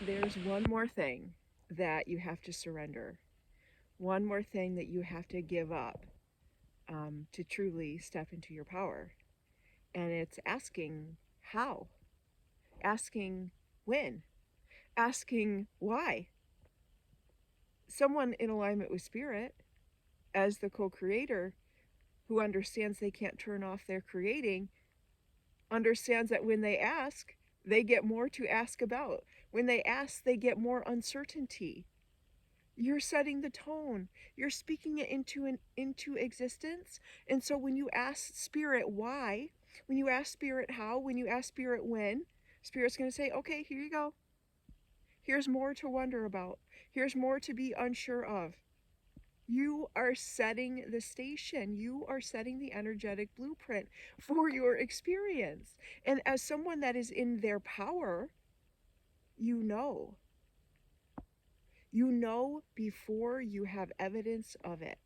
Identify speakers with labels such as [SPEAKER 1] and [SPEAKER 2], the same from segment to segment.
[SPEAKER 1] There's one more thing that you have to surrender, one more thing that you have to give up to truly step into your power. And it's asking how, asking when, asking why. Someone in alignment with spirit, as the co creator, who understands they can't turn off their creating, understands that when they ask, they get more to ask about. When they ask, they get more uncertainty. You're setting the tone. You're speaking it into existence. And so when you ask spirit why, when you ask spirit how, when you ask spirit when, spirit's going to say, "Okay, here you go. Here's more to wonder about. Here's more to be unsure of." You are setting the station. You are setting the energetic blueprint for your experience. And as someone that is in their power, you know. You know before you have evidence of it.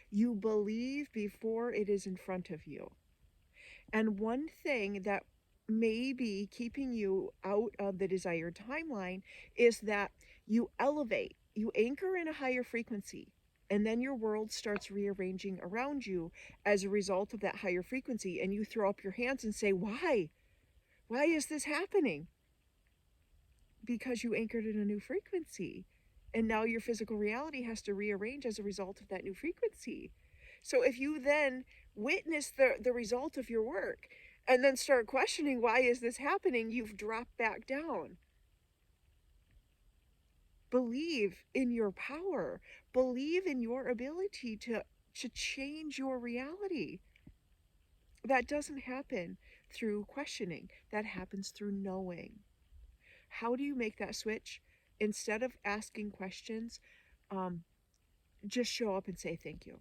[SPEAKER 1] You believe before it is in front of you. And one thing that may be keeping you out of the desired timeline is that you elevate, you anchor in a higher frequency, and then your world starts rearranging around you as a result of that higher frequency. And you throw up your hands and say, "Why? Why is this happening?" Because you anchored in a new frequency. And now your physical reality has to rearrange as a result of that new frequency. So if you then witness the result of your work and then start questioning, why is this happening? You've dropped back down. Believe in your power. Believe in your ability to change your reality. That doesn't happen through questioning. That happens through knowing. How do you make that switch? Instead of asking questions, just show up and say thank you.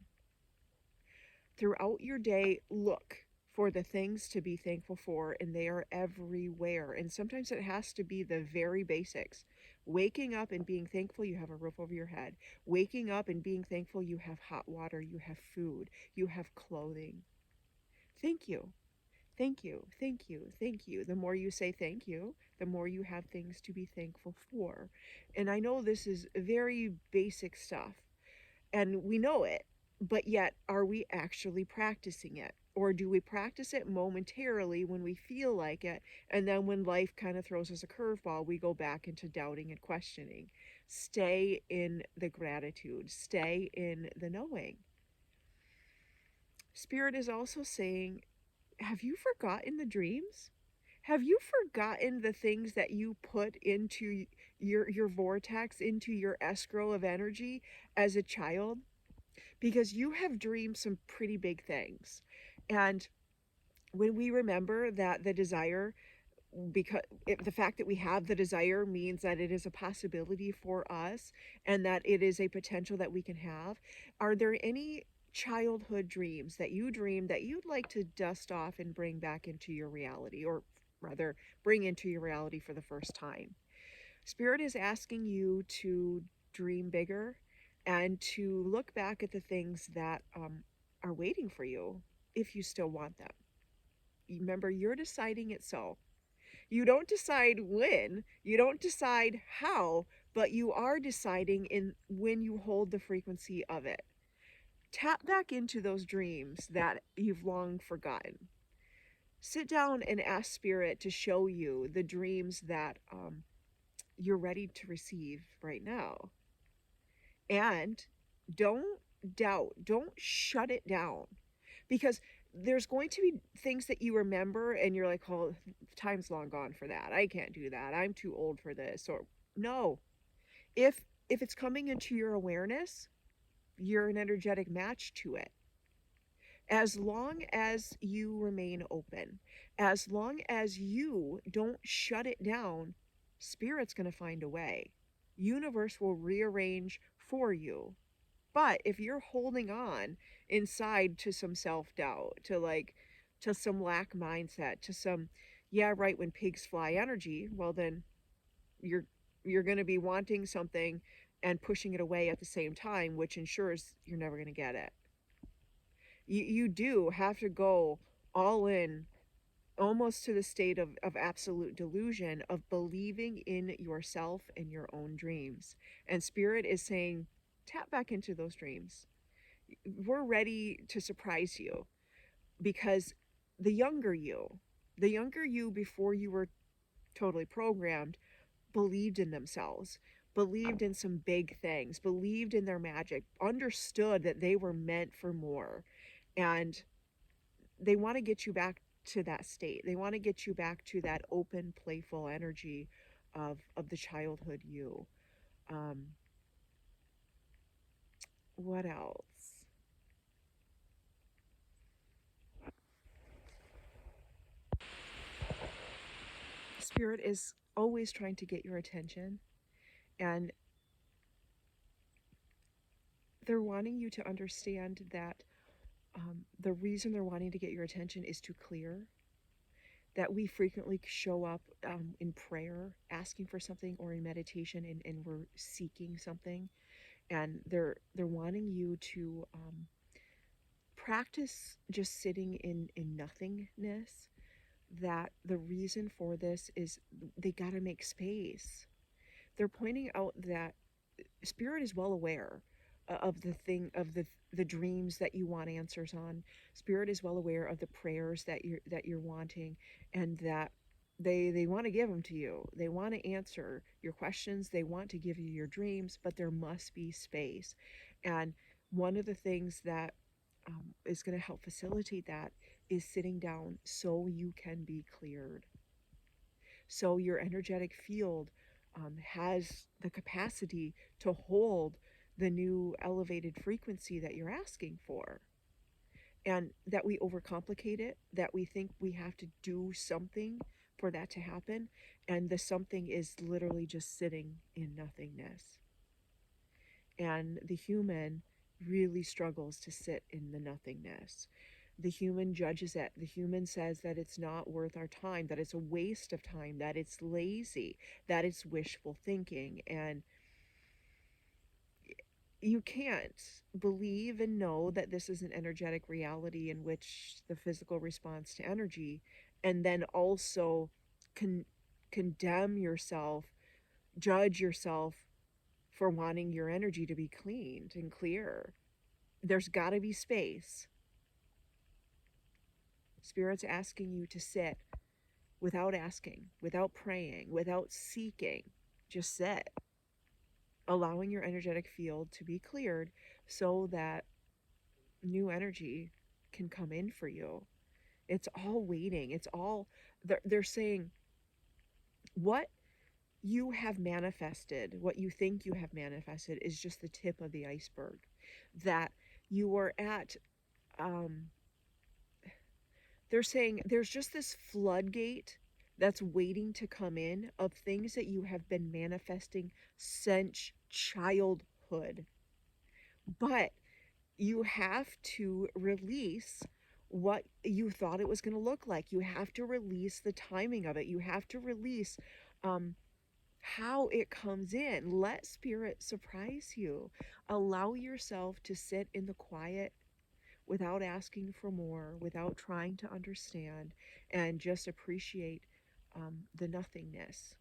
[SPEAKER 1] Throughout your day, look for the things to be thankful for, and they are everywhere. And sometimes it has to be the very basics. Waking up and being thankful you have a roof over your head. Waking up and being thankful you have hot water, you have food, you have clothing. Thank you. Thank you, thank you, thank you. The more you say thank you, the more you have things to be thankful for. And I know this is very basic stuff, and we know it, but yet are we actually practicing it? Or do we practice it momentarily when we feel like it, and then when life kind of throws us a curveball, we go back into doubting and questioning? Stay in the gratitude, stay in the knowing. Spirit is also saying, have you forgotten the dreams? Have you forgotten the things that you put into your vortex, into your escrow of energy as a child? Because you have dreamed some pretty big things. And when we remember that the desire, because the fact that we have the desire means that it is a possibility for us and that it is a potential that we can have, are there any childhood dreams that you dream that you'd like to dust off and bring back into your reality, or rather bring into your reality for the first time? Spirit is asking you to dream bigger and to look back at the things that are waiting for you if you still want them. Remember, you're deciding it so. You don't decide when, you don't decide how, but you are deciding in when you hold the frequency of it. Tap back into those dreams that you've long forgotten. Sit down and ask Spirit to show you the dreams that you're ready to receive right now. And don't doubt, don't shut it down, because there's going to be things that you remember and you're like, "Oh, time's long gone for that. I can't do that. I'm too old for this." Or no. If it's coming into your awareness, you're an energetic match to it. As long as you remain open, as long as you don't shut it down, Spirit's going to find a way. Universe will rearrange for you. But if you're holding on inside to some self-doubt, to some lack mindset, to some, yeah, right, when pigs fly energy, well then you're you're going to be wanting something and pushing it away at the same time, which ensures you're never going to get it. You do have to go all in almost to the state of absolute delusion of believing in yourself and your own dreams. And Spirit is saying, tap back into those dreams. We're ready to surprise you, because the younger you, the younger you before you were totally programmed, believed in themselves, believed in some big things, believed in their magic, understood that they were meant for more. And they want to get you back to that state. They want to get you back to that open, playful energy of the childhood you. Um, what else? Spirit is always trying to get your attention, and they're wanting you to understand that the reason they're wanting to get your attention is to clear. That we frequently show up in prayer asking for something, or in meditation, and we're seeking something, and they're wanting you to practice just sitting in nothingness. That the reason for this is they got to make space. They're pointing out that Spirit is well aware of the dreams that you want answers on. Spirit is well aware of the prayers that you're wanting, and that they want to give them to you. They want to answer your questions. They want to give you your dreams, but there must be space. And one of the things that is going to help facilitate that is sitting down so you can be cleared. So your energetic field has the capacity to hold the new elevated frequency that you're asking for. And that we overcomplicate it, that we think we have to do something for that to happen. And the something is literally just sitting in nothingness. And the human really struggles to sit in the nothingness. The human judges it. The human says that it's not worth our time, that it's a waste of time, that it's lazy, that it's wishful thinking. And you can't believe and know that this is an energetic reality in which the physical response to energy, and then also con- condemn yourself, judge yourself for wanting your energy to be cleaned and clear. There's got to be space. Spirit's asking you to sit without asking, without praying, without seeking. Just sit, allowing your energetic field to be cleared so that new energy can come in for you. It's all waiting. It's all, they're saying what you have manifested, what you think you have manifested, is just the tip of the iceberg. That you are at, um, they're saying there's just this floodgate that's waiting to come in of things that you have been manifesting since childhood. But you have to release what you thought it was going to look like. You have to release the timing of it. You have to release um, how it comes in. Let Spirit surprise you. Allow yourself to sit in the quiet without asking for more, without trying to understand, and just appreciate the nothingness,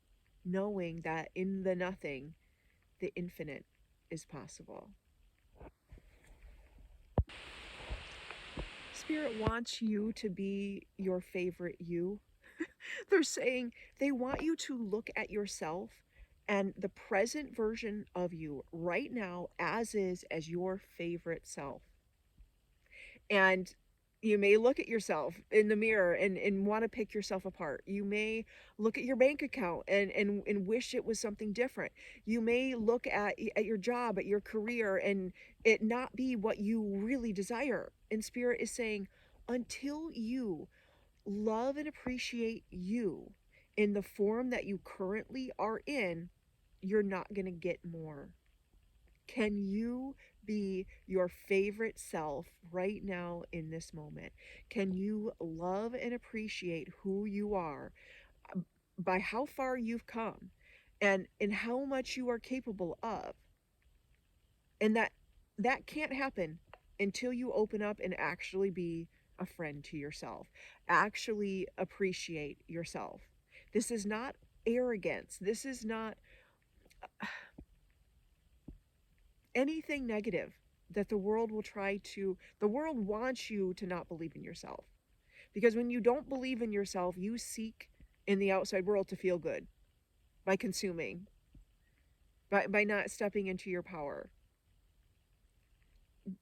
[SPEAKER 1] knowing that in the nothing, the infinite is possible. Spirit wants you to be your favorite you. They're saying they want you to look at yourself and the present version of you right now as is, as your favorite self. And you may look at yourself in the mirror and want to pick yourself apart. You may look at your bank account and wish it was something different. You may look at your job, at your career, and it not be what you really desire. And Spirit is saying, until you love and appreciate you in the form that you currently are in, you're not going to get more. Can you be your favorite self right now in this moment? Can you love and appreciate who you are by how far you've come and how much you are capable of? And that can't happen until you open up and actually be a friend to yourself. Actually appreciate yourself. This is not arrogance. This is not anything negative that the world will try to, the world wants you to not believe in yourself. Because when you don't believe in yourself, you seek in the outside world to feel good by consuming, by not stepping into your power.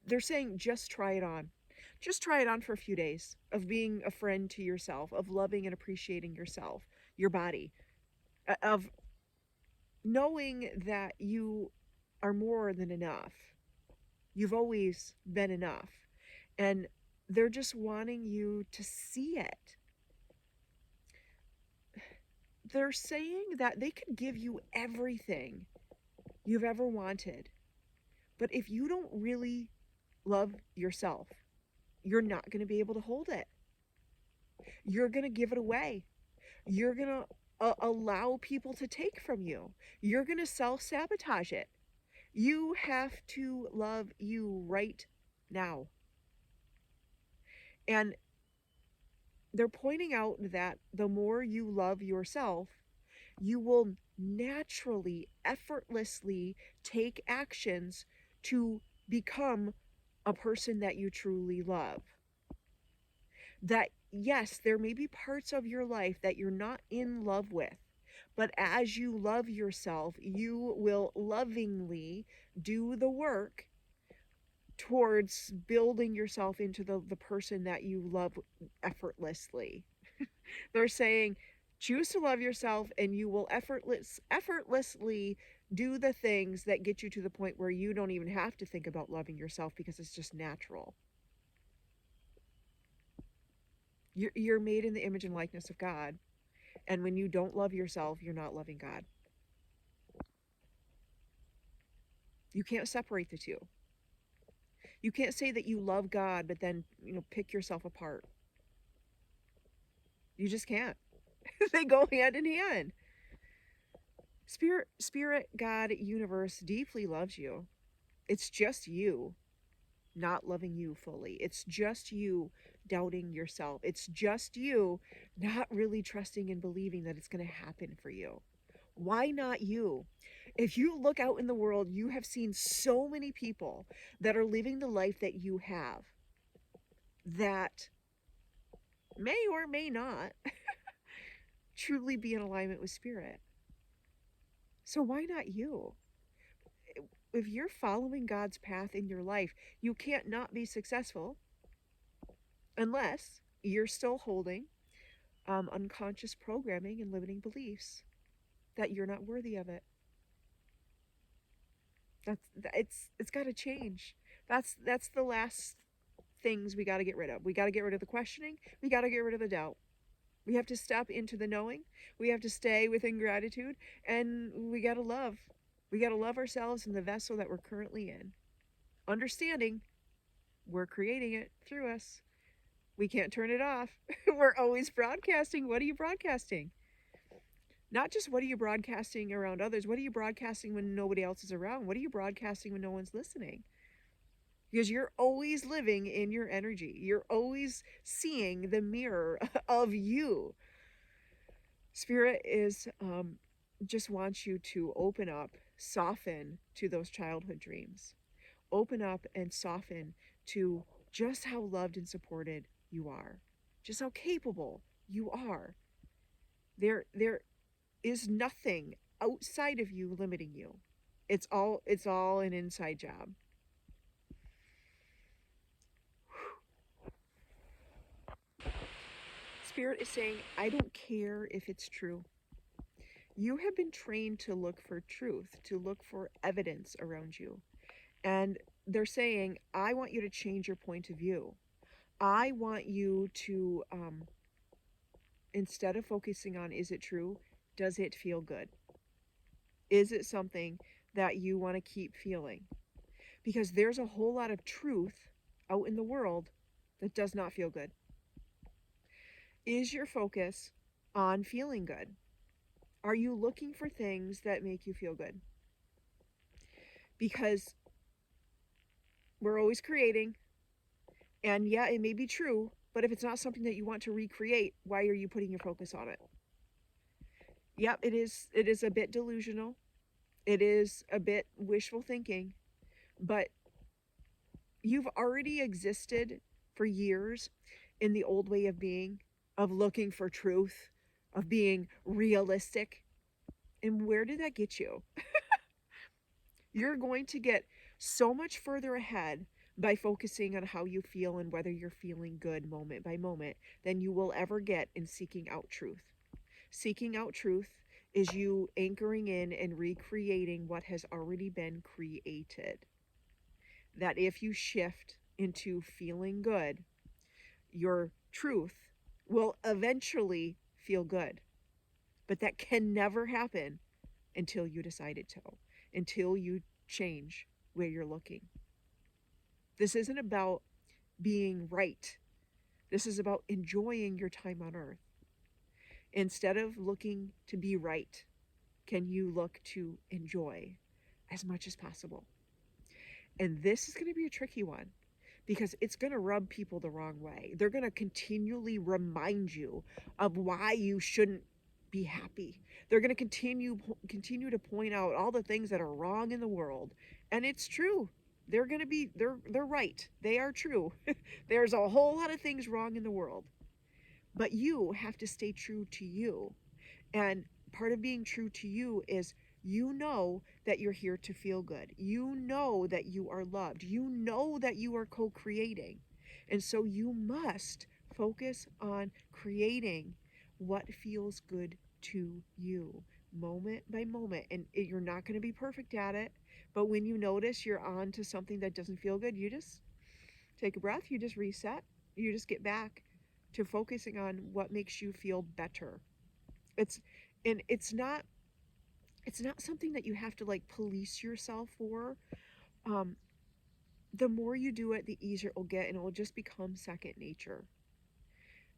[SPEAKER 1] They're saying just try it on. Just try it on for a few days of being a friend to yourself, of loving and appreciating yourself, your body, of knowing that you are more than enough. You've always been enough. And they're just wanting you to see it. They're saying that they could give you everything you've ever wanted. But if you don't really love yourself, you're not going to be able to hold it. You're going to give it away. You're going to allow people to take from you. You're going to self-sabotage it. You have to love you right now. And they're pointing out that the more you love yourself, you will naturally, effortlessly take actions to become a person that you truly love. That, yes, there may be parts of your life that you're not in love with, but as you love yourself, you will lovingly do the work towards building yourself into the person that you love effortlessly. They're saying, choose to love yourself and you will effortlessly do the things that get you to the point where you don't even have to think about loving yourself because it's just natural. You're made in the image and likeness of God. And when you don't love yourself, you're not loving God. You can't separate the two. You can't say that you love God, but then, pick yourself apart. You just can't. They go hand in hand. Spirit, God, universe deeply loves you. It's just you not loving you fully. It's just you doubting yourself. It's just you not really trusting and believing that it's going to happen for you. Why not you? If you look out in the world, you have seen so many people that are living the life that you have that may or may not truly be in alignment with spirit. So why not you? If you're following God's path in your life, you can't not be successful unless you're still holding unconscious programming and limiting beliefs that you're not worthy of it. It's got to change. That's the last things we got to get rid of. We got to get rid of the questioning. We got to get rid of the doubt. We have to step into the knowing. We have to stay within gratitude, and we got to love. We got to love ourselves in the vessel that we're currently in. Understanding we're creating it through us. We can't turn it off. We're always broadcasting. What are you broadcasting? Not just what are you broadcasting around others, what are you broadcasting when nobody else is around? What are you broadcasting when no one's listening? Because you're always living in your energy. You're always seeing the mirror of you. Spirit is just wants you to open up, soften to those childhood dreams. Open up and soften to just how loved and supported you are. Just how capable you are. There is nothing outside of you limiting you. It's all an inside job. Spirit is saying, I don't care if it's true. You have been trained to look for truth, to look for evidence around you. And they're saying, I want you to change your point of view. I want you to, instead of focusing on, is it true? Does it feel good? Is it something that you want to keep feeling? Because there's a whole lot of truth out in the world that does not feel good. Is your focus on feeling good? Are you looking for things that make you feel good? Because we're always creating, and yeah, it may be true But if it's not something that you want to recreate, why are you putting your focus on it? Yep, it is a bit delusional. It is a bit wishful thinking, but you've already existed for years in the old way of being, of looking for truth, of being realistic. And where did that get you? You're going to get so much further ahead by focusing on how you feel and whether you're feeling good moment by moment than you will ever get in seeking out truth. Seeking out truth is you anchoring in and recreating what has already been created. That if you shift into feeling good, your truth will eventually feel good. But that can never happen until you decide it to, until you change where you're looking. This isn't about being right. This is about enjoying your time on earth. Instead of looking to be right, can you look to enjoy as much as possible? And this is going to be a tricky one because it's going to rub people the wrong way. They're going to continually remind you of why you shouldn't be happy. They're going to continue to point out all the things that are wrong in the world, and it's true. They're right. They are true. There's a whole lot of things wrong in the world. But you have to stay true to you. And part of being true to you is you know that you're here to feel good. You know that you are loved. You know that you are co creating. And so you must focus on creating what feels good to you moment by moment. And you're not going to be perfect at it. But when you notice you're on to something that doesn't feel good, you just take a breath, you just reset, you just get back to focusing on what makes you feel better. It's and it's not something that you have to like police yourself for. um the more you do it, the easier it will get, and it will just become second nature.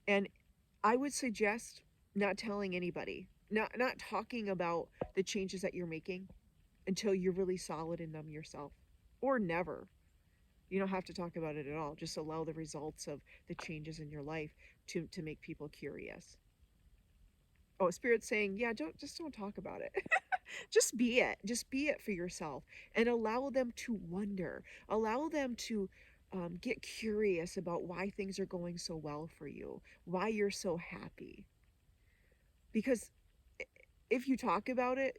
[SPEAKER 1] And I would suggest not telling anybody, not talking about the changes that you're making until you're really solid in them yourself, or never. You don't have to talk about it at all. Just allow the results of the changes in your life to make people curious. Oh, Spirit's saying, yeah, don't talk about it. Just be it. Just be it for yourself and allow them to wonder. Allow them to get curious about why things are going so well for you, why you're so happy. Because if you talk about it,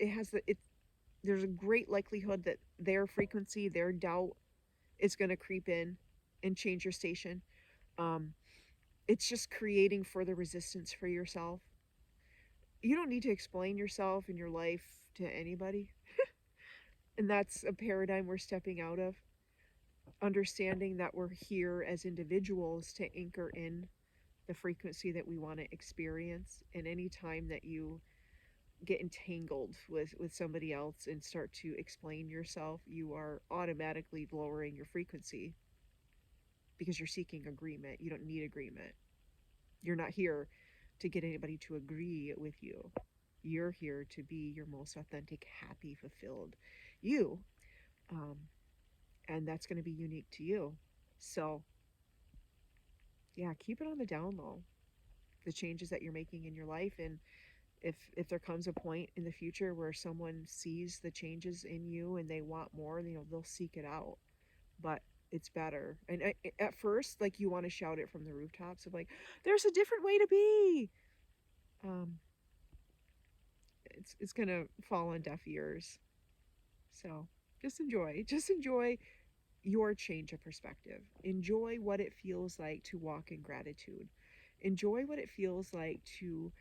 [SPEAKER 1] there's a great likelihood that their frequency, their doubt is going to creep in and change your station. Um, it's just creating further resistance for yourself. You don't need to explain yourself and your life to anybody. And that's a paradigm we're stepping out of. Understanding that we're here as individuals to anchor in the frequency that we want to experience. And any time that you get entangled with somebody else and start to explain yourself, you are automatically lowering your frequency because you're seeking agreement. You don't need agreement. You're not here to get anybody to agree with you. You're here to be your most authentic, happy, fulfilled you. Um, and that's going to be unique to you. So, yeah, keep it on the down low, the changes that you're making in your life. And if there comes a point in the future where someone sees the changes in you and they want more, they'll seek it out. But it's better. And at first, like, you want to shout it from the rooftops of like, there's a different way to be. Um, it's gonna fall on deaf ears. So just enjoy your change of perspective. Enjoy what it feels like to walk in gratitude. Enjoy what it feels like to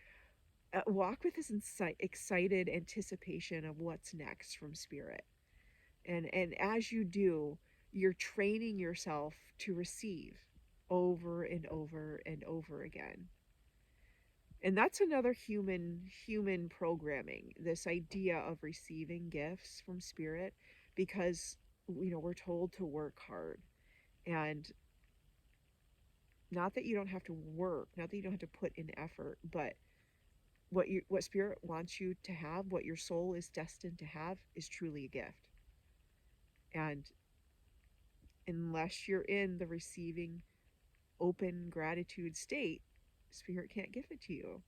[SPEAKER 1] walk with this excited anticipation of what's next from Spirit. And as you do, you're training yourself to receive over and over and over again. And that's another human programming, this idea of receiving gifts from Spirit, because we're told to work hard. And not that you don't have to work, not that you don't have to put in effort, but what Spirit wants you to have, what your soul is destined to have, is truly a gift. And unless you're in the receiving open gratitude state, Spirit can't give it to you.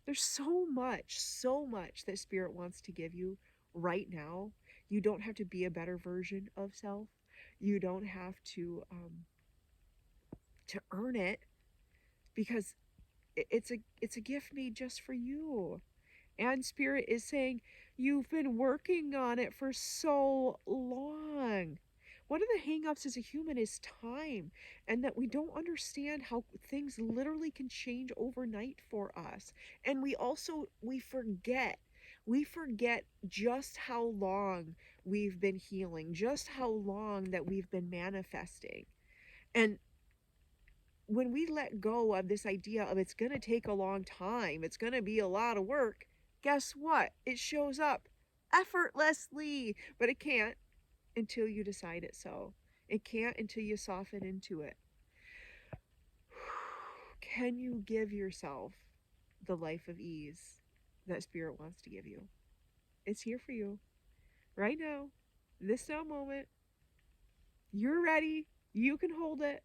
[SPEAKER 1] There's so much that Spirit wants to give you right now. You don't have to be a better version of self. You don't have to earn it, because it's a gift made just for you. And Spirit is saying, you've been working on it for so long. One of the hangups as a human is time, and that we don't understand how things literally can change overnight for us. And we forget just how long we've been healing, just how long that we've been manifesting. And when we let go of this idea of it's going to take a long time, it's going to be a lot of work, guess what? It shows up effortlessly, but it can't until you decide it so. It can't until you soften into it. Can you give yourself the life of ease that Spirit wants to give you? It's here for you right now, this now moment. You're ready. You can hold it.